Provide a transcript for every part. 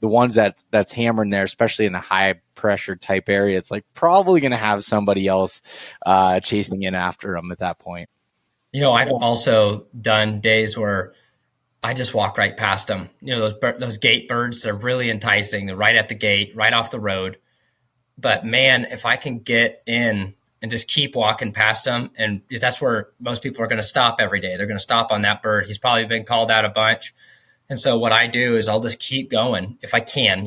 the ones that's hammering there, especially in a high pressure type area, it's like probably going to have somebody else chasing in after them at that point. I've also done days where I just walk right past them. Those gate birds, they're really enticing. They're right at the gate, right off the road. But man, if I can get in and just keep walking past them, and that's where most people are going to stop every day. They're going to stop on that bird. He's probably been called out a bunch. And so what I do is I'll just keep going if I can.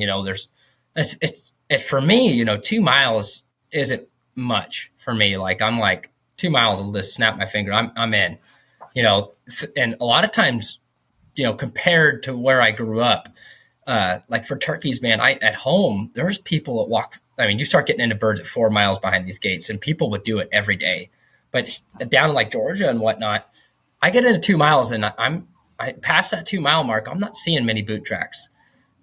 For me, 2 miles isn't much for me. Like I'm like 2 miles, I'll just snap my finger. I'm in, and a lot of times, compared to where I grew up, like for turkeys, man, at home, there's people that walk. I mean, you start getting into birds at 4 miles behind these gates, and people would do it every day. But down in like Georgia and whatnot, I get into 2 miles, and I past that 2 mile mark, I'm not seeing many boot tracks.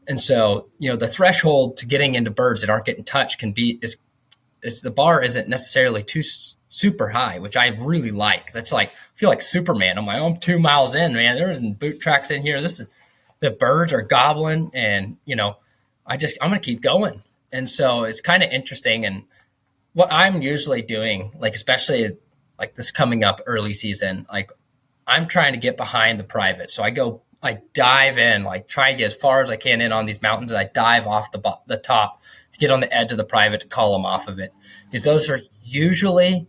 And so, the threshold to getting into birds that aren't getting touched is the bar isn't necessarily too super high, which I really like. That's like, I feel like Superman. I'm like, I'm 2 miles in, man. There's boot tracks in here. The birds are gobbling, and, I'm going to keep going. And so it's kind of interesting. And what I'm usually doing, like, especially like this coming up early season, like I'm trying to get behind the private. So I dive in, like try to get as far as I can in on these mountains, and I dive off the top to get on the edge of the private to call them off of it. Because those are usually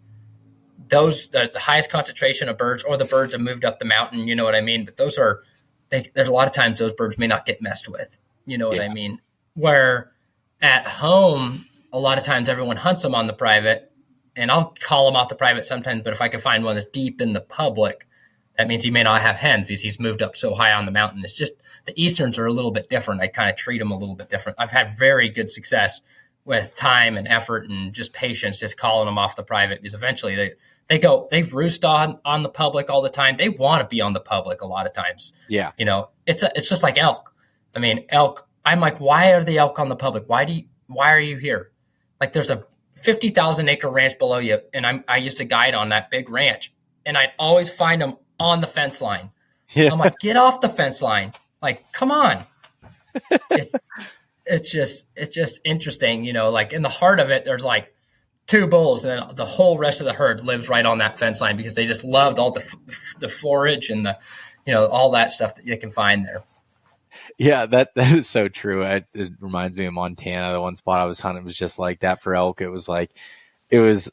the highest concentration of birds, or the birds have moved up the mountain, you know what I mean? But there's a lot of times those birds may not get messed with, you know what I mean? Where at home, a lot of times everyone hunts them on the private, and I'll call them off the private sometimes, but if I can find one that's deep in the public, that means he may not have hens because he's moved up so high on the mountain. It's just the Easterns are a little bit different. I kind of treat them a little bit different. I've had very good success with time and effort and just patience, just calling them off the private, because eventually they roost on the public all the time. They want to be on the public a lot of times. Yeah. It's just like elk. I mean, elk, I'm like, why are the elk on the public? Why are you here? Like there's a 50,000 acre ranch below you. And I used to guide on that big ranch, and I'd always find them on the fence line. Yeah. I'm like, get off the fence line. Like, come on. It's just interesting, like in the heart of it, there's like 2 bulls, and then the whole rest of the herd lives right on that fence line because they just loved all the forage and all that stuff that you can find there. Yeah, that is so true. It reminds me of Montana. The one spot I was hunting was just like that for elk. It was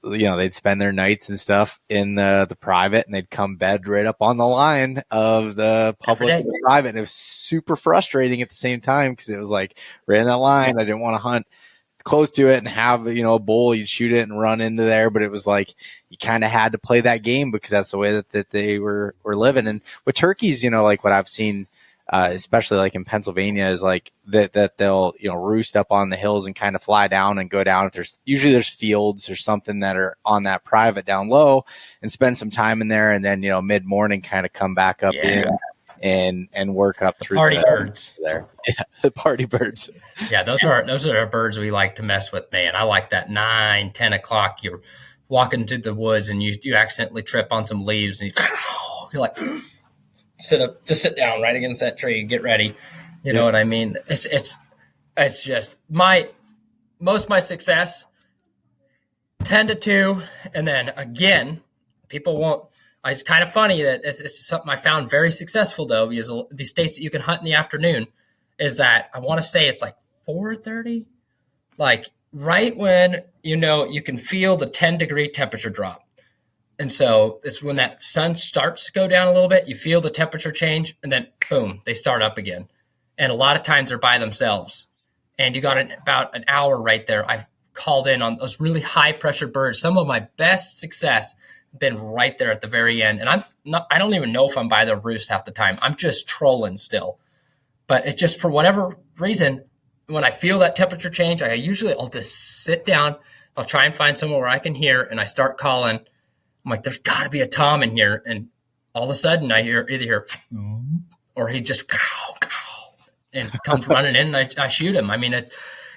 they'd spend their nights and stuff in the private, and they'd come bed right up on the line of the public and the private. And it was super frustrating at the same time because it was like right in that line. I didn't want to hunt close to it and have, a bull, you'd shoot it and run into there. But it was like you kind of had to play that game because that's the way that they were living. And with turkeys, like what I've seen, especially like in Pennsylvania, is like that they'll roost up on the hills and kind of fly down and go down. If there's fields or something that are on that private down low, and spend some time in there, and then mid morning kind of come back up in and work up through party birds there. Yeah, the party birds. Yeah, those are birds we like to mess with, man. I like that 9-10 o'clock. You're walking through the woods and you accidentally trip on some leaves, and you're like. Sit down right against that tree and get ready. You know what I mean? It's just most of my success 10-2. And then again, people won't, it's kind of funny that it's something I found very successful though, because these states that you can hunt in the afternoon is that I want to say it's like 4:30, like right when, you can feel the 10-degree temperature drop. And so it's when that sun starts to go down a little bit, you feel the temperature change, and then boom, they start up again. And a lot of times they're by themselves. And you got about an hour right there. I've called in on those really high pressure birds. Some of my best success have been right there at the very end. And I don't even know if I'm by the roost half the time. I'm just trolling still. But it just, for whatever reason, when I feel that temperature change, I'll just sit down. I'll try and find somewhere where I can hear, and I start calling. I'm like, there's got to be a tom in here. And all of a sudden I either hear, or he just and comes running in, and I shoot him. I mean,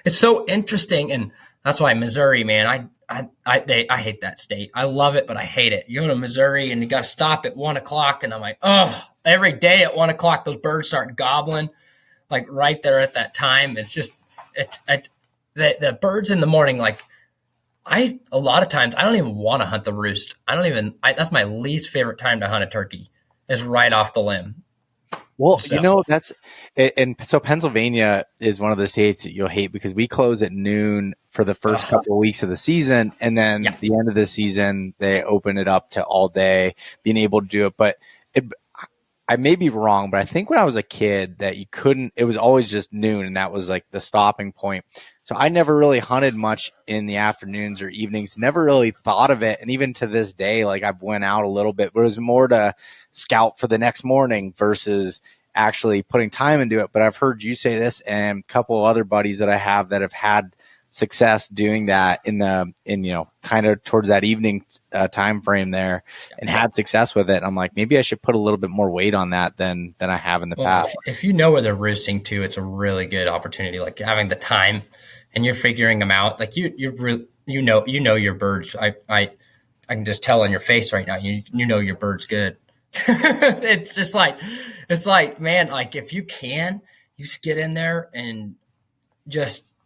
it's so interesting. And that's why Missouri, man, I hate that state. I love it, but I hate it. You go to Missouri and you got to stop at 1 o'clock. And I'm like, every day at 1 o'clock, those birds start gobbling. like right there at that time. It's just the birds in the morning. Like a lot of times I don't even want to hunt the roost. That's my least favorite time to hunt a turkey, is right off the limb. Well, so so Pennsylvania is one of the states that you'll hate because we close at noon for the first couple of weeks of the season. And then at the end of the season, they open it up to all day, being able to do it. But I may be wrong, but I think when I was a kid that it was always just noon, and that was like the stopping point. So I never really hunted much in the afternoons or evenings, never really thought of it. And even to this day, like I've went out a little bit, but it was more to scout for the next morning versus actually putting time into it. But I've heard you say this and a couple of other buddies that I have that have had success doing that in kind of towards that evening time frame there and had success with it. I'm like, maybe I should put a little bit more weight on that than I have in the past. If you know where they're roosting too, it's a really good opportunity, like having the time and you're figuring them out. Like you know your birds. I can just tell on your face right now, you know your bird's good. It's like, man, like if you can, you just get in there and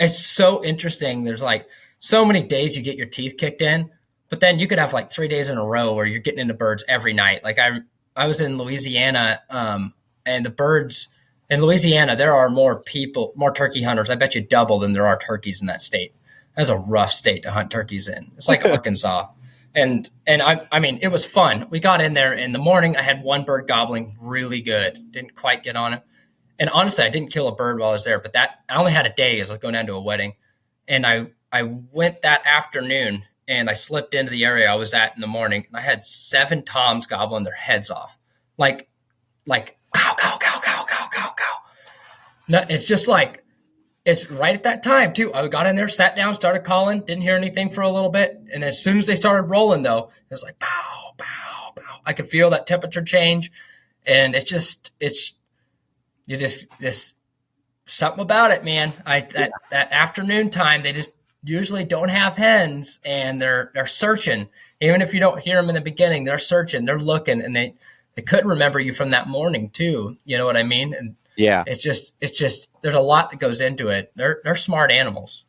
it's so interesting. There's like so many days you get your teeth kicked in, but then you could have like 3 days in a row where you're getting into birds every night. Like I was in Louisiana, and the birds in Louisiana, there are more turkey hunters. I bet you double than there are turkeys in that state. That's a rough state to hunt turkeys in. It's like Arkansas. And I mean, it was fun. We got in there in the morning. I had one bird gobbling really good. Didn't quite get on it. And honestly, I didn't kill a bird while I was there, but I only had a day as I was going down to a wedding. And I went that afternoon and I slipped into the area I was at in the morning, and I had 7 toms gobbling their heads off. Like, cow, cow, cow, cow, cow, cow, cow. No, it's just like, it's right at that time too. I got in there, sat down, started calling, didn't hear anything for a little bit. And as soon as they started rolling though, it's like, pow, pow, pow. I could feel that temperature change. And it's something about it, man. That afternoon time, they just usually don't have hens, and they're searching. Even if you don't hear them in the beginning, they're searching, they're looking, and they couldn't remember you from that morning too. You know what I mean? And yeah, it's just there's a lot that goes into it. They're smart animals.